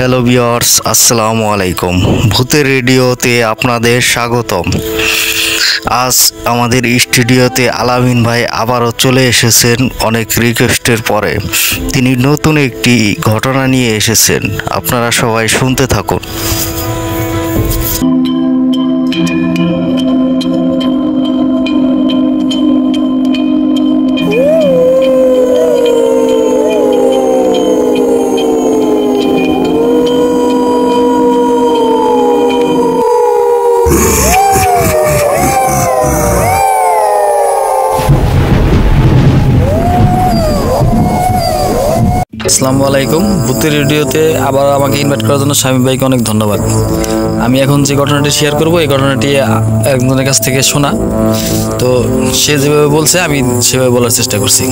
Hello viewers, আসসালামু আলাইকুম। ভূতের রেডিওতে আপনাদের স্বাগতম। আজ আমাদের স্টুডিওতে আলামিন ভাই আবারও চলে এসেছেন অনেক রিকোয়েস্টের পরে। তিনি নতুন একটি ঘটনা নিয়ে এসেছেন, আপনারা সবাই শুনতে থাকুন। আসসালামু আলাইকুম। ভূতের রেডিওতে আবার আমাকে ইনভাইট করার জন্য শামীম ভাইকে অনেক ধন্যবাদ। আমি এখন যে ঘটনাটি শেয়ার করব, এই ঘটনাটি একজনের কাছ থেকে শোনা। তো সে যেভাবে বলছে আমি সেভাবে বলার চেষ্টা করছি।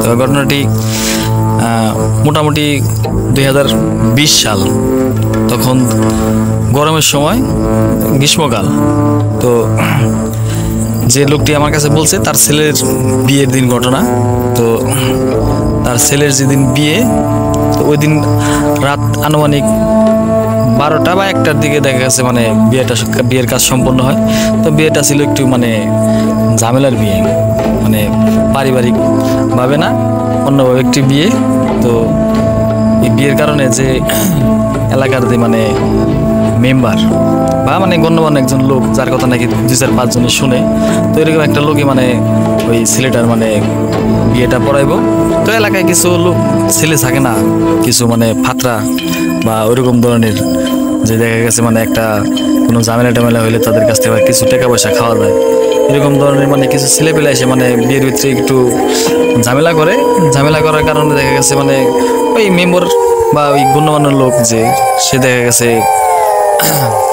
তো ঘটনাটি মোটামুটি 2020 সাল, তখন গরমের সময়, গ্রীষ্মকাল। তো যে লোকটি আমার কাছে বলছে তার ছেলের বিয়ের দিন ঘটনা। তো তার ছেলের যেদিন বিয়ে, তো ওই দিন রাত আনুমানিক 12টা বা 1টার দিকে দেখা গেছে মানে বিয়ের কাজ সম্পন্ন হয়। তো বিয়েটা ছিল একটু মানে ঝামেলার বিয়ে, মানে পারিবারিক ভাবে না, অন্যভাবে একটি বিয়ে। তো এই বিয়ের কারণে যে এলাকার যে মানে মেম্বার বা মানে গণ্যমান্য একজন লোক, যার কথা নাকি 2-4-5 জনে শুনে, তো এরকম একটা লোকই মানে ওই ছেলেটার মানে বিয়েটা পড়াইবো। তো এলাকায় কিছু লোক ছেলে থাকে না, কিছু মানে ফাতরা বা ওইরকম ধরনের, যে দেখা গেছে মানে একটা কোনো ঝামেলা হলে তাদের কাছ থেকে কিছু টাকা পয়সা খাওয়া যায়, এরকম ধরনের মানে কিছু ছেলে পেলে এসে মানে বিয়ের ভিতরে একটু ঝামেলা করার কারণে দেখা গেছে মানে ওই মেম্বার বা ওই গণ্যমান্য লোক যে সে দেখা গেছে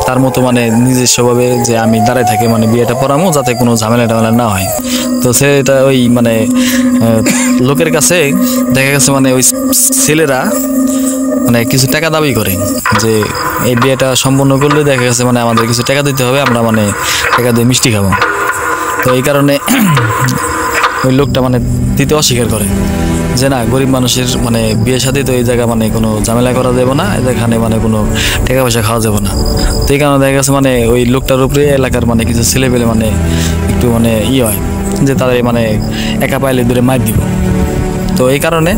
তার মতো মানে নিজস্বভাবে যে আমি দাঁড়ায় থাকি মানে বিয়েটা পড়ামো যাতে কোনো ঝামেলা না হয়। তো সেটা ওই মানে লোকের কাছে দেখা গেছে মানে ওই ছেলেরা মানে কিছু টাকা দাবি করে যে এই বিয়েটা সম্পন্ন করলে দেখা গেছে মানে আমাদের কিছু টাকা দিতে হবে, আমরা মানে টাকা দিয়ে মিষ্টি খাবো। তো এই কারণে ওই লোকটা মানে দিতে অস্বীকার করে যে না, গরিব মানুষের মানে বিয়ে শাদী, তো এই জায়গা মানে কোনো ঝামেলা করা যাবে না, এখানে মানে কোনো টাকা পয়সা খাওয়া যাবে না। তো এই কারণে দেখা গেছে মানে ওই লোকটার উপরে এলাকার মানে কিছু ছেলে পেলে মানে একটু মানে হয় যে তাদের মানে একা পাইলে দূরে মার দিব। তো এই কারণে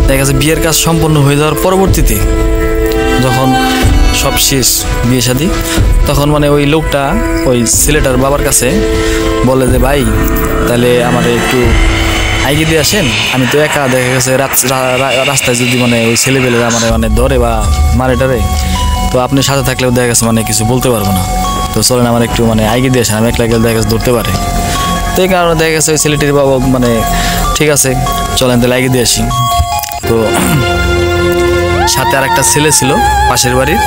দেখা গেছে বিয়ের কাজ সম্পন্ন হয়ে যাওয়ার পরবর্তীতে যখন সব শেষ বিয়ে শাদী, তখন মানে ওই লোকটা ওই ছেলেটার বাবার কাছে বলে যে ভাই, তাহলে আমার একটু আইগি দিয়ে আসেন, আমি তো একা, দেখা গেছে রাস্তায় যদি মানে ওই ছেলেপেলেরা মানে ধরে বা মারে টারে, তো আপনি সাথে থাকলেও দেখা গেছে মানে কিছু বলতে পারবো না। তো চলেন আমার একটু মানে আইগি দিয়ে আসেন, আমি একলা গেলে দেখা গেছে ধরতে পারে। তো এই কারণে দেখা গেছে ওই ছেলেটির বাবা মানে ঠিক আছে চলেন তাহলে আইগি দিয়ে আসি। তো সাথে আর একটা ছেলে ছিল পাশের বাড়ির,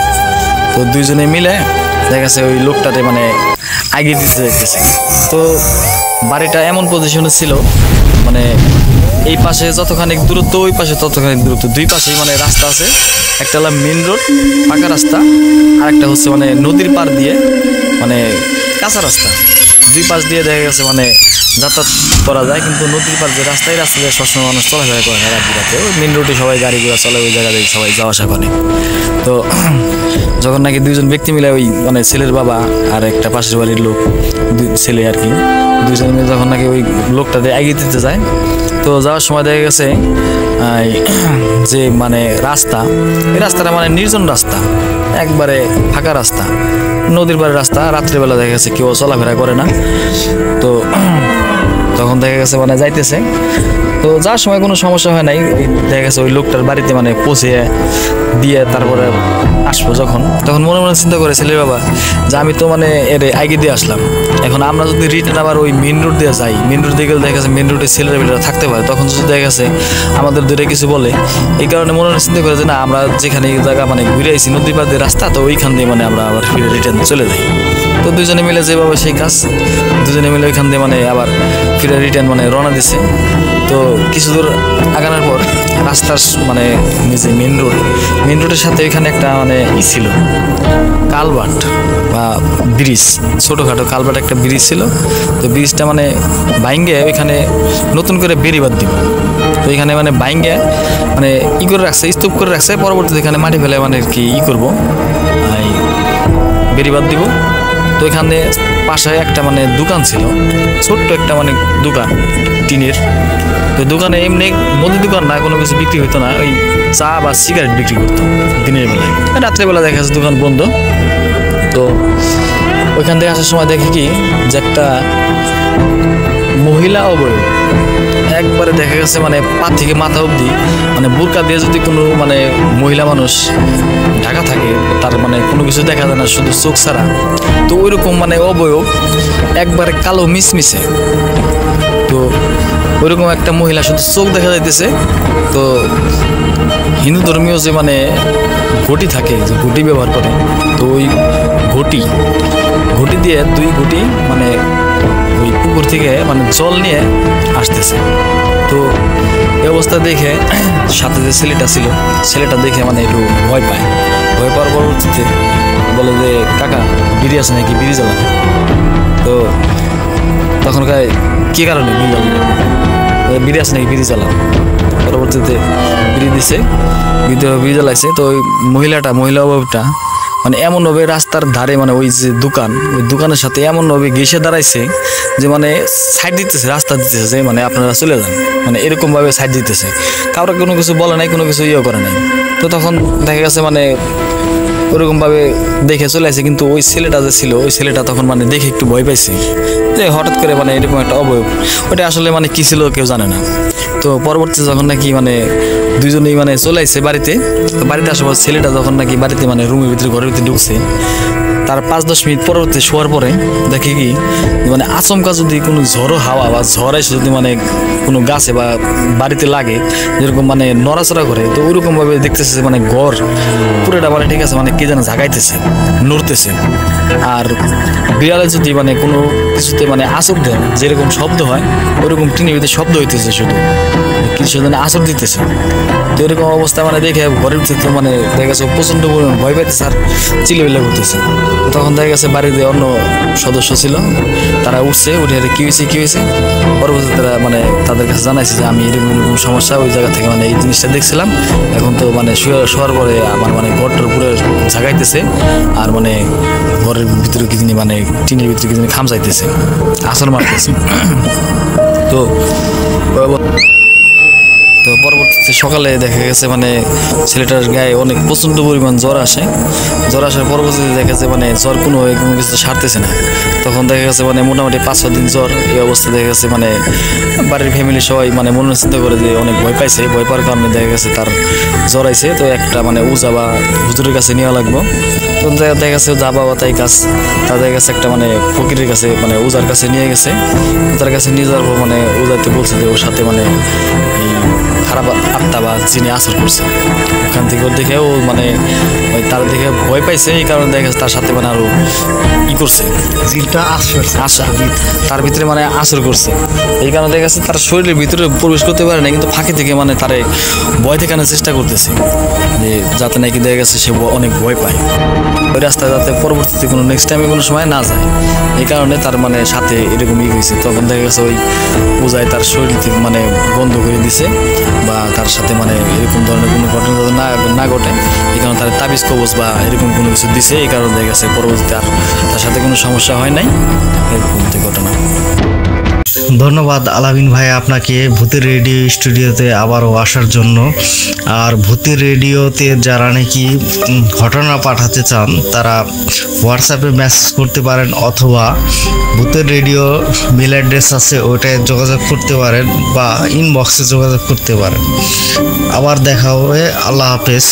তো দুইজনে মিলে দেখা গেছে ওই লোকটাতে মানে আইগি দিতে যাইতেছে। তো বাড়িটা এমন পজিশনে ছিল মানে এই পাশে যতখানি দূরত্ব, ওই পাশে ততখানি দূরত্ব, দুই পাশেই মানে রাস্তা আছে। একটা হলো মেন রোড পাকা রাস্তা, আর একটা হচ্ছে মানে নদীর পার দিয়ে মানে কাঁচা রাস্তা। দুই পাশ দিয়ে দেখা গেছে মানে যাতায়াত করা যায়, কিন্তু নদীর পার যে রাস্তা, এই রাস্তা দিয়ে সবসময় মানুষ চলাফেরা করে না রাত্রিতে। ওই মেন রোডে সবাই গাড়ি ঘোড়া চলে, ওই জায়গা দিয়ে সবাই যাওয়া আসা করে। তো যখন নাকি দুইজন ব্যক্তি মিলে ওই মানে ছেলের বাবা আর একটা পাশের বাড়ির লোক, ছেলে আর কি, দুইজন মিলে যখন নাকি ওই লোকটাতে এগিয়ে দিতে যায়, তো যাওয়ার সময় দেখা গেছে যে মানে রাস্তা, এই রাস্তাটা মানে নির্জন রাস্তা, একবারে ফাঁকা রাস্তা, নদীর পাড়ের রাস্তা। রাত্রিবেলা দেখা গেছে কেউ চলাফেরা করে না। তো তখন দেখা গেছে মানে যাইতেছে, তো যাওয়ার সময় কোনো সমস্যা হয় নাই। দেখা গেছে ওই লোকটার বাড়িতে মানে পৌঁছে দিয়ে তারপরে আসবো তখন মনে মনে চিন্তা করে ছেলের বাবা যে আমি তো মানে এর আগে দিয়ে আসলাম, এখন আমরা যদি রিটার্ন আবার ওই মেন রোড দিয়ে যাই, মেন রোড দিয়ে গেলে দেখা গেছে মেন রোডে ছেলেরা থাকতে পারে, তখন যদি দেখা গেছে আমাদের দূরে কিছু বলে, এই কারণে মনে মনে চিন্তা করে যে না, আমরা যেখানে জায়গা মানে ঘুরে আইছি নদী পাড় দিয়ে রাস্তা, তো ওইখান দিয়ে মানে আমরা আবার ফিরে রিটার্ন চলে যাই। তো দুজনে মিলে যেভাবে সেই কাজ, দুজনে মিলে ওইখান দিয়ে মানে আবার ফিরে রিটার্ন মানে রওনা দিছে। তো কিছু দূর আগানোর পর রাস্তার মানে যে মেন রোডের সাথে এখানে একটা মানে ছিল কালভার্ট বা ব্রিজ, ছোটোখাটো কালভার্ট একটা ব্রিজ ছিল। তো ব্রিজটা মানে ভাঙ্গে ওইখানে নতুন করে বেড়িবাঁধ দিব। তো এখানে মানে ভাঙ্গে মানে করে রাখছে, স্তূপ করে রাখছে, পরবর্তীতে এখানে মাটি ফেলে মানে আর কি করবো, বেড়িবাঁধ দিব। তো এখানে পাশে একটা মানে দোকান ছিল, ছোট্ট একটা মানে দোকান টিনের। তো দোকানে এমনি মুদির দোকান না, কোনো কিছু বিক্রি হতো না, ওই চা বা সিগারেট বিক্রি করতো দিনের বেলায়। রাত্রেবেলা দেখা যাচ্ছে দোকান বন্ধ। তো ওইখান থেকে আসার সময় দেখি কি যে একটা মহিলা অবয়ব একবারে দেখা গেছে মানে পা থেকে মাথা অবধি মানে বোরকা দিয়ে যদি কোনো মানে মহিলা মানুষ ঢাকা থাকে, তার মানে কোনো কিছু দেখা যায় না, শুধু চোখ ছাড়া। তো ওইরকম মানে অবয়ব একবারে কালো মিশমিশে। তো ওইরকম একটা মহিলা শুধু চোখ দেখা যাইতেছে। তো হিন্দু ধর্মীয় যে মানে ঘটি থাকে, যে ঘটি ব্যবহার করে, তো ওই ঘটি দিয়ে 2 ঘটি মানে ওই পুকুর থেকে মানে জল নিয়ে আসতেছে। তো এই অবস্থা দেখে সাথে যে ছেলেটা ছিল, ছেলেটা দেখে মানে একটু ভয় পায়। ভয় পাওয়ার পরবর্তীতে বলে যে কাকা বিড়ি আছে নাকি, বিড়ি জ্বালান। তো তখন কয় কী কারণে বিড়ি জ্বালান, বিড়ি আছে নাকি, বিড়ি জ্বালান। পরবর্তীতে বিড়ি দিছে, বিড়ি জ্বালাইছে। তো ওই মহিলা অভাবটা মানে এমনভাবে রাস্তার ধারে মানে ওই যে দোকান, ওই দোকানের সাথে এমনভাবে ঘেসে দাঁড়াইছে যে মানে সাইড দিতেছে, রাস্তা দিতেছে যে মানে আপনারা চলে যান, মানে এরকমভাবে সাইড দিতেছে। কাউকে কোনো কিছু বলে নাই, কোনো কিছু করে নাই। তো তখন দেখা গেছে মানে ওরকমভাবে দেখে চলে আসে। কিন্তু ওই ছেলেটা যে ছিল, ওই ছেলেটা তখন মানে দেখে একটু ভয় পাইছে যে হঠাৎ করে মানে এরকম একটা অবয়ব, ওটা আসলে মানে কী ছিল কেউ জানে না। তো পরবর্তীতে যখন নাকি মানে দুইজনেই মানে চলে আসছে বাড়িতে, তো বাড়িতে আসার পর ছেলেটা যখন নাকি বাড়িতে মানে রুমের ভিতরে, ঘরের ভিতরে ঢুকছে, তার 5-10 মিনিট পরবর্তী শোয়ার পরে দেখে কি মানে আচমকা যদি কোনো ঝড়ো হাওয়া বা ঝড় এসে যদি মানে কোনো গাছে বা বাড়িতে লাগে, যেরকম মানে নড়াচড়া করে, তো ওইরকমভাবে দেখতেছে মানে ঘর পুরোটা মানে ঠিক আছে মানে কে যেন ঝাঁকাইতেছে, নড়তেছে। আর বিড়ালে যদি মানে কোনো কিছুতে মানে আঁচড় দেয়, যেরকম শব্দ হয় ওইরকম টিনের ভিতরে শব্দ হইতেছে, শুধু কিছু যেন আঁচড় দিতেছে। তো এরকম অবস্থা মানে দেখে ঘরের ভিতরে মানে দেখা গেছে প্রচণ্ড পরিমাণ ভয় পাইতেছে আর চিল্লাবিল্লা করতেছে। তো তখন দেখা গেছে বাড়িতে অন্য সদস্য ছিল, তারা উঠছে, উঠে কী হয়েছে পরবর্তীতে তারা মানে তাদের কাছে জানাইছে যে আমি এরকম সমস্যা ওই জায়গা থেকে মানে এই জিনিসটা দেখছিলাম, এখন তো মানে শোয়ার পরে আমার মানে ঘরটার উপরে ঝাঁকাইতেছে আর মানে ঘরের ভিতরে কি জিনিস মানে টিনের ভিতরে কি জিনিস খামচাইতেছে, আসর মারতেছে। তো পরবর্তীতে সকালে দেখা গেছে মানে ছেলেটার গায়ে অনেক প্রচণ্ড পরিমাণ জ্বর আসার পরবর্তীতে দেখা যাচ্ছে মানে জ্বর কোনো কিছু সারতেছে না। তখন দেখা গেছে মানে মোটামুটি 5-6 দিন জ্বর। এই অবস্থায় দেখা গেছে মানে বাড়ির ফ্যামিলি সবাই মানে মনে চিন্তা করে যে অনেক ভয় পাইছে, ভয় পাওয়ার কারণে দেখা গেছে তার জ্বর আইছে। তো একটা মানে উজা বা হুজুরের কাছে নেওয়া লাগবো। তো দেখা গেছে যা বাবা তাই কাজ, তাদের কাছে একটা মানে ফকিরের কাছে মানে উজার কাছে নিয়ে গেছে। তার কাছে নিয়ে যাওয়ার পর মানে উজাতে বলছে যে ওর সাথে মানে খারাপ আত্মা বা যিনি আসর করছে, ওখান থেকে ওর দেখে ও মানে ওই তার দেখে ভয় পাইছে। এই কারণে দেখা গেছে তার সাথে মানে আরো করছে, তার ভিতরে মানে আসর করছে। এই কারণে দেখা গেছে তার শরীরের ভিতরে প্রবেশ করতে পারে না, কিন্তু ফাঁকি থেকে মানে তারে ভয় দেখানোর চেষ্টা করতেছে যে যাতে নাকি দেখা গেছে সে অনেক ভয় পায়, ওই রাস্তায় যাতে পরবর্তীতে কোনো নেক্সট টাইমে কোনো সময় না যায়। এই কারণে তার মানে সাথে এরকম হয়েছে। তখন দেখা গেছে ওই পূজায় তার শরীর থেকে মানে বন্ধ করে দিছে বা তার সাথে মানে এরকম ধরনের কোনো ঘটনা না ঘটে, এই কারণে তার তাবিজ কবজ বা এরকম কোনো কিছু দিছে। এই কারণে দেখা গেছে পরবর্তীতে আর তার সাথে কোনো সমস্যা হয় নাই, এরকম ঘটনা। ধন্যবাদ আলামিন ভাই আপনাকে ভূতের রেডিও স্টুডিওতে আবারও আসার জন্য। আর ভূতের রেডিওতে যারা নাকি ঘটনা পাঠাতে চান তারা হোয়াটসঅ্যাপে মেসেজ করতে পারেন, অথবা ভূতের রেডিও মেল অ্যাড্রেস আছে ওটায় যোগাযোগ করতে পারেন বা ইনবক্সে যোগাযোগ করতে পারেন। আবার দেখা হবে, আল্লাহ হাফেজ।